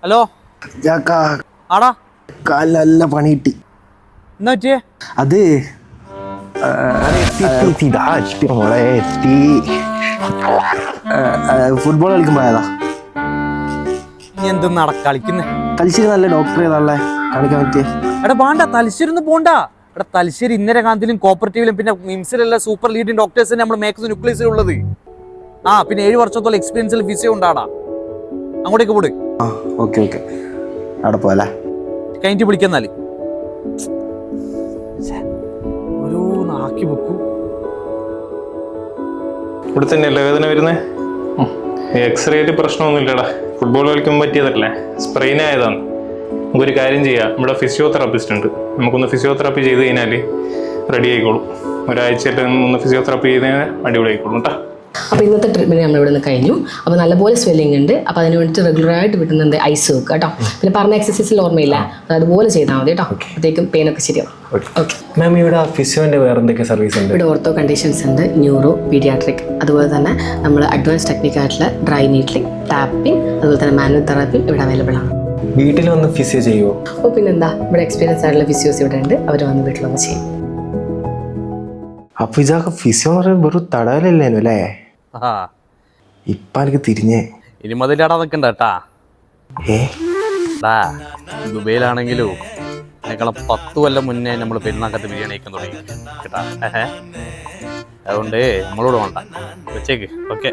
Hello ആടാ, നല്ല പണി കിട്ടി. എന്നാ പറ്റിയേ? അത് ഫുട്ബോൾ കളിക്കുമ്പോഴാ. നീ എന്തെന്നാ കളിക്കുന്നേ? തലശ്ശേരി നല്ല ഡോക്ടർ ഏതാളെ കാണിക്കാൻ പറ്റിയേ? എടാ വേണ്ട, തലശ്ശേരി ഒന്നും പോണ്ട. എടാ തലശ്ശേരി ഇന്ദിരാഗാന്ധിയിലും കോപ്പറേറ്റീവിലും പിന്നെ മിംസിലുള്ള സൂപ്പർ ലീഡിംഗ് ഡോക്ടേഴ്സിന് നമ്മൾ മേക്സ് ന്യൂക്ലിയസിലുള്ളത്. ആ പിന്നെ 7 വർഷത്തോളം എക്സ്പീരിയൻസിൽ ഫിസിയോ ഉണ്ടാടാ. അങ്ങോട്ടേക്ക് പോട്. ഓക്കെ ഓക്കെ, അവിടെ പോയല്ലേ. കഴിഞ്ഞിട്ട് വിളിക്കുന്നാല് ഓരോന്നാക്കി വെക്കും. ഇവിടെ തന്നെയല്ലേ വേദന വരുന്നേ? എക്സ്റേ ആയിട്ട് പ്രശ്നമൊന്നുമില്ലടാ, ഫുട്ബോൾ കളിക്കുമ്പോൾ പറ്റിയതല്ലേ, സ്പ്രെയിൻ ആയതാണ്. നമുക്കൊരു കാര്യം ചെയ്യാം, ഇവിടെ ഫിസിയോതെറാപ്പിസ്റ്റ് ഉണ്ട്, നമുക്കൊന്ന് ഫിസിയോതെറാപ്പി ചെയ്ത് കഴിഞ്ഞാൽ റെഡി ആയിക്കോളും. ഒരാഴ്ചയിൽ ഒന്ന് ഫിസിയോതെറാപ്പി ചെയ്ത് കഴിഞ്ഞാൽ അടിപൊളി ആയിക്കോളും കേട്ടോ. അപ്പോൾ ഇന്നത്തെ ട്രീറ്റ്മെൻറ്റ് നമ്മൾ ഇവിടെ നിന്ന് കഴിഞ്ഞു. അപ്പോൾ നല്ലപോലെ സ്വെല്ലിംഗ് ഉണ്ട്. അപ്പോൾ അതിന് വേണ്ടിയിട്ട് റെഗുലറായിട്ട് വിട്ടുന്നത് ഐസ് വെക്കുക കേട്ടോ. പിന്നെ പറഞ്ഞ എക്സസൈസിൽ ഓർമ്മയില്ല, അത് അതുപോലെ ചെയ്താൽ മതി കേട്ടോ. അപ്പോഴത്തേക്കും പെയിനൊക്കെ ശരിയാവും. ഓക്കെ മാം, ഇവിടെ ഫിസിയോൻ്റെ വേറെ എന്തൊക്കെ സർവീസ് ഉണ്ട്? ഇവിടെ ഓർത്തോ കണ്ടീഷൻസ് ഉണ്ട്, ന്യൂറോ, പീഡിയാട്രിക്, അതുപോലെ തന്നെ നമ്മൾ അഡ്വാൻസ് ടെക്നിക്കായിട്ടുള്ള ഡ്രൈ നീഡ്ലിംഗ്, ടാപ്പിംഗ്, അതുപോലെ തന്നെ മാനുവൽ തെറാപ്പിയും ഇവിടെ അവൈലബിൾ ആണ്. വീട്ടിൽ വന്ന് ഫിസിയോ ചെയ്യുമോ? അപ്പോൾ പിന്നെന്താ, ഇവിടെ എക്സ്പീരിയൻസ് ആയിട്ടുള്ള ഫിസിയോസ് ഇവിടെ ഉണ്ട്, അവർ വന്ന് വീട്ടിൽ വന്ന് ചെയ്യും. അപ്പൊ ഇതൊക്കെ ഫിസിയോ എന്ന് പറയുന്നത് വെറും തടവലല്ലേനു അല്ലേ? ഇപ്പൊ എനിക്ക് തിരിഞ്ഞേ. ഇനി മുതലാടാ നിൽക്കണ്ട കേട്ടാ. ദുബൈയിലാണെങ്കിലും ഞങ്ങളെ 10 കൊല്ലം മുന്നേ നമ്മൾ പെരുന്നാക്കത്ത് ബിരിയാണി കഴിക്കാൻ തുടങ്ങി കേട്ടാ. അതുകൊണ്ട് നമ്മളോട് വേണ്ട, വെച്ചേക്ക്. ഓക്കെ.